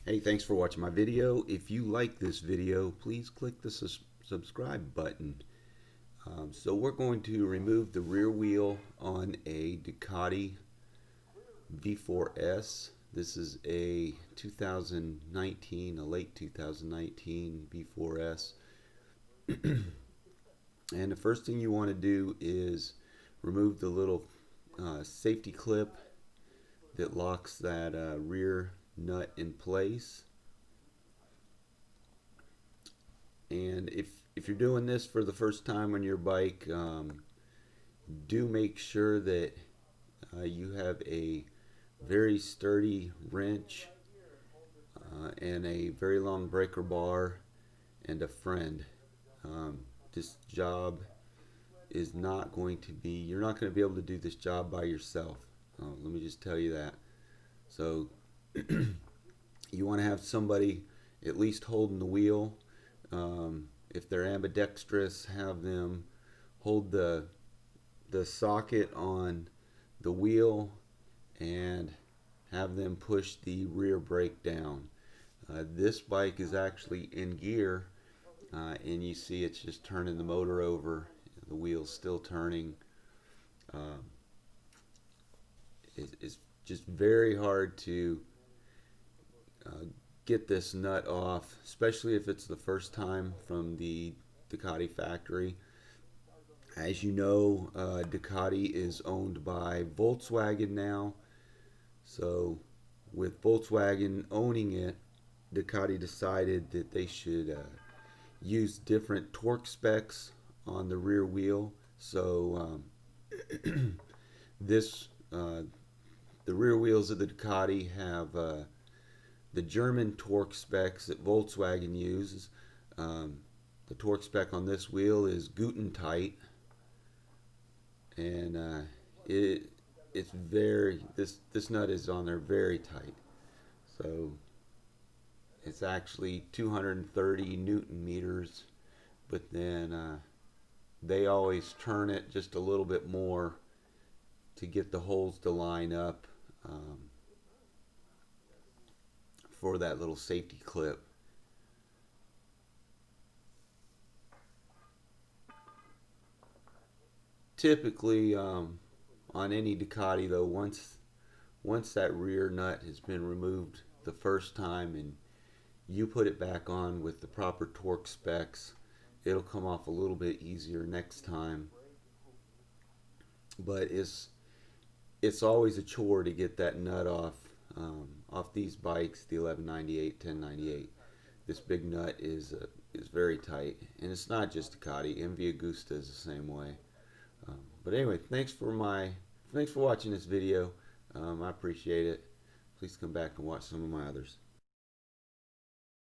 Hey, thanks for watching my video. If you like this video, please click the subscribe button. So we're going to remove the rear wheel on a Ducati V4s. This is a 2019, a late 2019 V4s. And the first thing you want to do is remove the little safety clip that locks that rear nut in place. And if you're doing this for the first time on your bike, do make sure that you have a very sturdy wrench and a very long breaker bar and a friend. This job is not going to be, you're not going to be able to do this job by yourself. Let me just tell you that. So you want to have somebody at least holding the wheel. If they're ambidextrous, have them hold the socket on the wheel and have them push the rear brake down. This bike is actually in gear, and you see it's just turning the motor over. The wheel's still turning. It's just very hard to get this nut off, especially if it's the first time from the Ducati factory. As you know, Ducati is owned by Volkswagen now. So with Volkswagen owning it, Ducati decided that they should use different torque specs on the rear wheel. So the rear wheels of the Ducati have the German torque specs that Volkswagen uses. The torque spec on this wheel is Guten tight, and it's very, this nut is on there very tight. So it's actually 230 Newton meters, but then they always turn it just a little bit more to get the holes to line up for that little safety clip. Typically on any Ducati though, once that rear nut has been removed the first time and you put it back on with the proper torque specs, it'll come off a little bit easier next time. But it's always a chore to get that nut off these bikes, the 1198, 1098. This big nut is very tight, and it's not just Ducati. MV Agusta is the same way. But anyway, thanks for watching this video. I appreciate it. Please come back and watch some of my others.